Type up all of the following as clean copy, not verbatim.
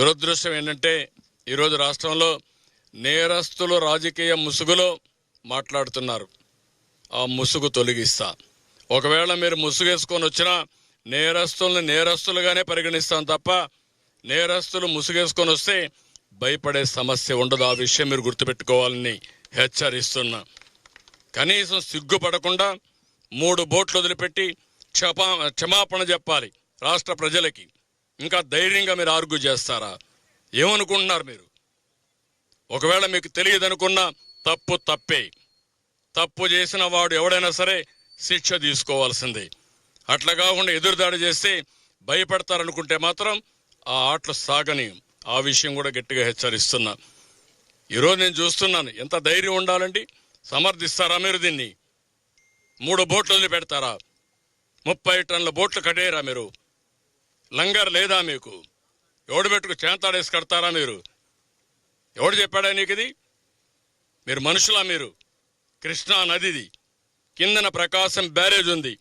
దురదృష్టం ఏంటంటే ఈరోజు రాష్ట్రంలో నేరస్తులు రాజకీయ ముసుగులో మాట్లాడుతున్నారు. ఆ ముసుగు తొలగిస్తా. ఒకవేళ మీరు ముసుగేసుకొని వచ్చినా నేరస్తుల్ని నేరస్తులుగానే పరిగణిస్తాం తప్ప నేరస్తులు ముసుగేసుకొని వస్తే భయపడే సమస్య ఉండదు. ఆ విషయం మీరు గుర్తుపెట్టుకోవాలని హెచ్చరిస్తున్నా. కనీసం సిగ్గుపడకుండా 3 బోట్లు వదిలిపెట్టి క్షమాపణ చెప్పాలి రాష్ట్ర ప్రజలకి. ఇంకా ధైర్యంగా మీరు ఆర్గ్యూ చేస్తారా? ఏమనుకుంటున్నారు మీరు? ఒకవేళ మీకు తెలియదనుకున్నా తప్పు తప్పే. తప్పు చేసిన వాడు ఎవడైనా సరే శిక్ష తీసుకోవాల్సిందే. అట్లా కాకుండా ఎదురుదాడి చేస్తే భయపడతారనుకుంటే మాత్రం ఆ ఆటలు సాగని. ఆ విషయం కూడా గట్టిగా హెచ్చరిస్తున్నా. ఈరోజు నేను చూస్తున్నాను, ఎంత ధైర్యం ఉండాలండి. సమర్థిస్తారా మీరు దీన్ని? 3 బోట్లు వదిలిపెడతారా? 30 టన్నుల బోట్లు కట్టేయరా మీరు? లంగర్ లేదా మీకు? ఎవడు పెట్టుకు చేంతాడేసి కడతారా మీరు? ఎవడు చెప్పాడా నీకు ఇది? మీరు మనుషులా? మీరు కృష్ణా నదిది, కిందన ప్రకాశం బ్యారేజ్ ఉంది,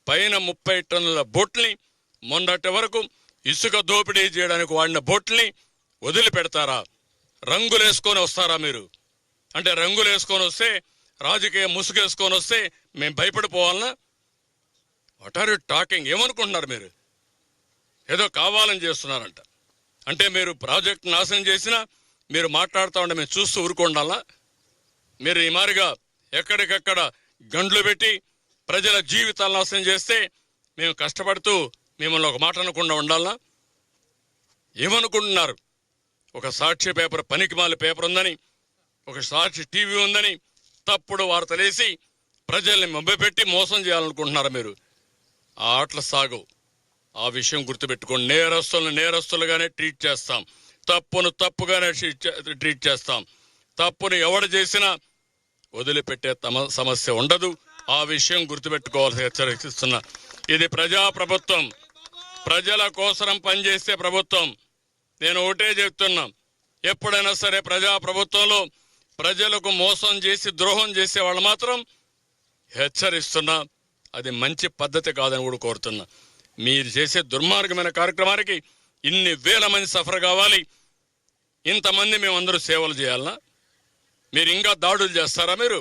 పైన 30 టన్నుల బోట్ని మొన్నటి వరకు ఇసుక దోపిడీ చేయడానికి వాడిన బోట్ని వదిలిపెడతారా? రంగులేసుకొని వస్తారా మీరు? అంటే రంగులేసుకొని వస్తే, రాజకీయ ముసుగేసుకొని వస్తే మేము భయపడిపోవాలనా? What are you talking? ఏమనుకుంటున్నారు మీరు? ఏదో కావాలని చేస్తున్నారంట. అంటే మీరు ప్రాజెక్ట్ నాశనం చేసినా మీరు మాట్లాడుతూ ఉంటే మేము చూస్తూ ఊరుకోండాలా? మీరు ఈ మారిగా ఎక్కడికక్కడ గండ్లు పెట్టి ప్రజల జీవితాలు నాశనం చేస్తే మేము కష్టపడుతూ మిమ్మల్ని ఒక మాట అనకుండా ఉండాలనా? ఏమనుకుంటున్నారు? ఒక సాక్షి పేపర్, పనికిమాల పేపర్ ఉందని, ఒక సాక్షి టీవీ ఉందని తప్పుడు వార్తలేసి ప్రజల్ని మభ్యపెట్టి మోసం చేయాలనుకుంటున్నారా మీరు? ఆ ఆటలు సాగవు. ఆ విషయం గుర్తుపెట్టుకోండి. నేరస్తులను నేరస్తులుగానే ట్రీట్ చేస్తాం, తప్పును తప్పుగానే ట్రీట్ చేస్తాం. తప్పును ఎవడు చేసినా వదిలిపెట్టే సమస్య ఉండదు. ఆ విషయం గుర్తుపెట్టుకోవాల్సి హెచ్చరిస్తున్నా. ఇది ప్రజాప్రభుత్వం, ప్రజల కోసం పనిచేసే ప్రభుత్వం. నేను ఒకటే చెప్తున్నా, ఎప్పుడైనా సరే ప్రజాప్రభుత్వంలో ప్రజలకు మోసం చేసి ద్రోహం చేసే వాళ్ళు మాత్రం హెచ్చరిస్తున్నా, అది మంచి పద్ధతి కాదని కూడా కోరుతున్నా. మీరు చేసే దుర్మార్గమైన కార్యక్రమానికి ఇన్ని వేల మంది సఫర్ కావాలి, ఇంతమంది మేమందరూ సేవలు చేయాలనా? మీరు ఇంకా దాడులు చేస్తారా? మీరు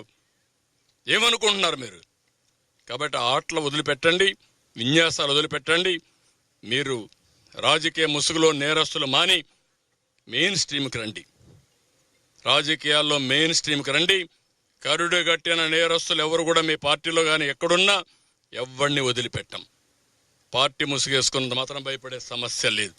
ఏమనుకుంటున్నారు మీరు? కాబట్టి ఆటలు వదిలిపెట్టండి, విన్యాసాలు వదిలిపెట్టండి. మీరు రాజకీయ ముసుగులో నేరస్తులు మాని మెయిన్ స్ట్రీమ్కి రండి. రాజకీయాల్లో మెయిన్ స్ట్రీమ్కి రండి. కరుడు గట్టిన నేరస్తులు ఎవరు కూడా మీ పార్టీలో కానీ ఎక్కడున్నా ఎవరిని వదిలిపెట్టం. పార్టీ ముసుగేసుకున్నంత మాత్రం భయపడే సమస్య లేదు.